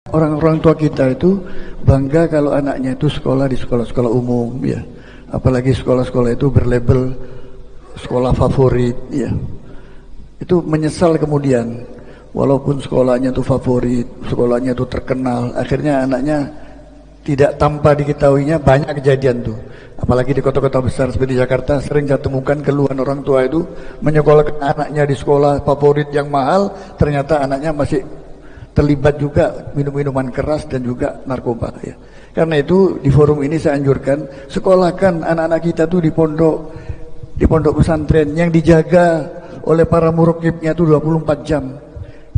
Orang-orang tua kita itu bangga kalau anaknya itu sekolah di sekolah-sekolah umum, ya. Apalagi sekolah-sekolah itu berlabel sekolah favorit, ya. Itu menyesal kemudian, walaupun sekolahnya itu favorit, sekolahnya itu terkenal, akhirnya anaknya tidak tanpa diketahuinya banyak kejadian tuh. Apalagi di kota-kota besar seperti Jakarta, sering saya temukan keluhan orang tua itu menyekolahkan anaknya di sekolah favorit yang mahal, ternyata anaknya masih terlibat juga minum-minuman keras dan juga narkoba, ya. Karena itu di forum ini saya anjurkan, sekolahkan anak-anak kita tuh di pondok pesantren yang dijaga oleh para murukibnya itu 24 jam.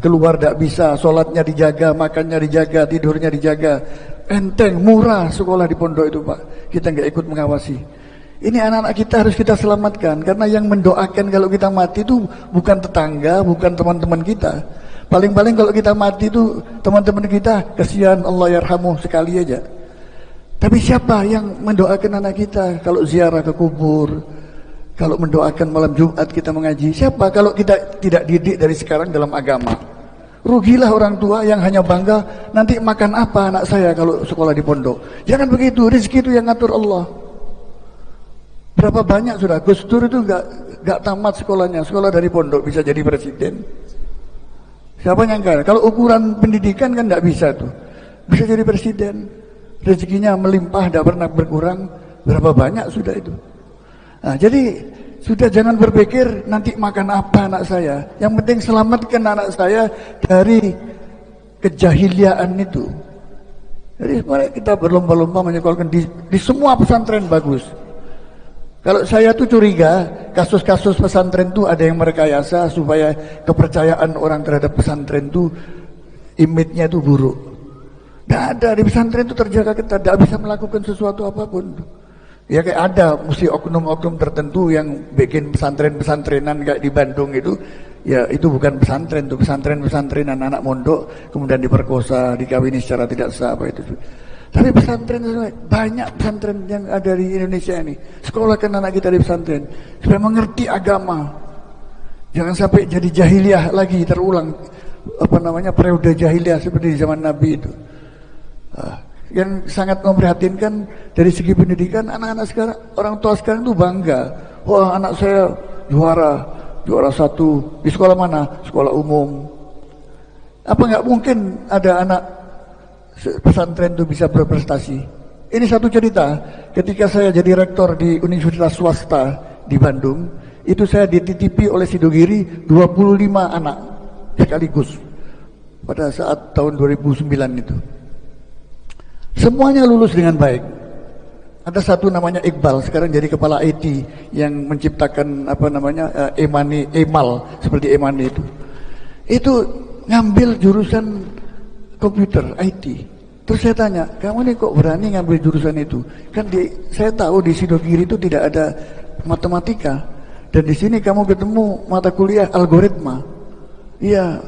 Keluar tidak bisa, sholatnya dijaga, makannya dijaga, tidurnya dijaga. Enteng, murah sekolah di pondok itu, Pak. Kita nggak ikut mengawasi. Ini anak-anak kita harus kita selamatkan, karena yang mendoakan kalau kita mati itu bukan tetangga, bukan teman-teman kita. Paling-paling kalau kita mati itu teman-teman kita, kasihan, Allah yarhamuh sekali aja. Tapi siapa yang mendoakan anak kita kalau ziarah ke kubur, kalau mendoakan malam Jumat kita mengaji? Siapa kalau kita tidak didik dari sekarang dalam agama? Rugilah orang tua yang hanya bangga nanti makan apa anak saya kalau sekolah di pondok. Jangan begitu, rezeki itu yang ngatur Allah. Berapa banyak sudah Gus Dur itu nggak tamat sekolahnya, sekolah dari pondok bisa jadi presiden. Siapa nyangka? Kalau ukuran pendidikan kan nggak bisa tuh, bisa jadi presiden. Rezekinya melimpah, tidak pernah berkurang. Berapa banyak sudah itu. Nah, jadi sudah jangan berpikir nanti makan apa anak saya. Yang penting selamatkan anak saya dari kejahiliaan itu. Jadi mari kita berlomba-lomba menyekolahkan di semua pesantren bagus. Kalau saya tuh curiga kasus-kasus pesantren tuh ada yang merekayasa supaya kepercayaan orang terhadap pesantren tuh image-nya itu buruk. Tidak ada, di pesantren itu terjaga ketat, tidak bisa melakukan sesuatu apapun. Ya kayak ada mesti oknum-oknum tertentu yang bikin pesantren-pesantrenan kayak di Bandung itu, ya itu bukan pesantren tuh, pesantren-pesantrenan anak mondok kemudian diperkosa, dikawini secara tidak sah apa itu. Tapi pesantren banyak pesantren yang ada di Indonesia ini. Sekolahkan anak kita di pesantren supaya mengerti agama. Jangan sampai jadi jahiliyah lagi terulang, periode jahiliyah seperti di zaman Nabi itu. Yang sangat memprihatinkan dari segi pendidikan, anak-anak sekarang, orang tua sekarang itu bangga, wah anak saya juara 1 di sekolah mana? Sekolah umum. Apa nggak mungkin ada anak pesantren itu bisa berprestasi? Ini satu cerita, ketika saya jadi rektor di universitas swasta di Bandung, itu saya dititipi oleh Sidogiri 25 anak sekaligus pada saat tahun 2009 itu. Semuanya lulus dengan baik. Ada satu namanya Iqbal, sekarang jadi kepala IT yang menciptakan Emal seperti Emani itu. Itu ngambil jurusan komputer IT. Terus saya tanya, kamu nih kok berani ngambil jurusan itu? Kan saya tahu di Sidogiri itu tidak ada matematika, dan di sini kamu ketemu mata kuliah algoritma. Iya,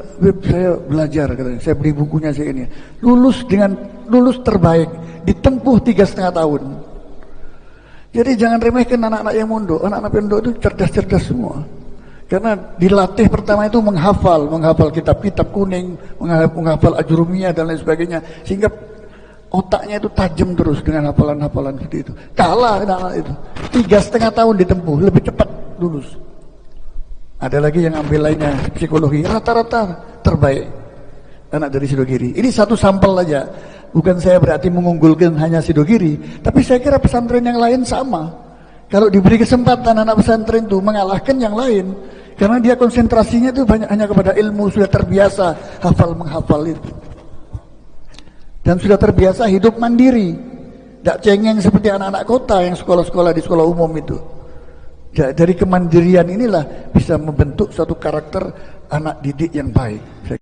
saya belajar, katanya. Saya beli bukunya saya ini. Lulus terbaik, ditempuh 3,5 tahun. Jadi jangan remehkan anak-anak yang mondok. Anak-anak pondok itu cerdas-cerdas semua. Karena dilatih pertama itu menghafal kitab-kitab kuning, menghafal ajurumiyah dan lain sebagainya, sehingga otaknya itu tajam terus dengan hafalan-hafalan seperti itu. Kalah anak-anak itu 3,5 tahun ditempuh, lebih cepat lulus. Ada lagi yang ambil lainnya psikologi, rata-rata terbaik anak dari Sidogiri. Ini satu sampel aja. Bukan saya berarti mengunggulkan hanya Sidogiri, tapi saya kira pesantren yang lain sama. Kalau diberi kesempatan anak pesantren itu mengalahkan yang lain, karena dia konsentrasinya itu banyak hanya kepada ilmu, sudah terbiasa menghafal itu. Dan sudah terbiasa hidup mandiri. Tidak cengeng seperti anak-anak kota yang sekolah-sekolah di sekolah umum itu. Dari kemandirian inilah bisa membentuk suatu karakter anak didik yang baik.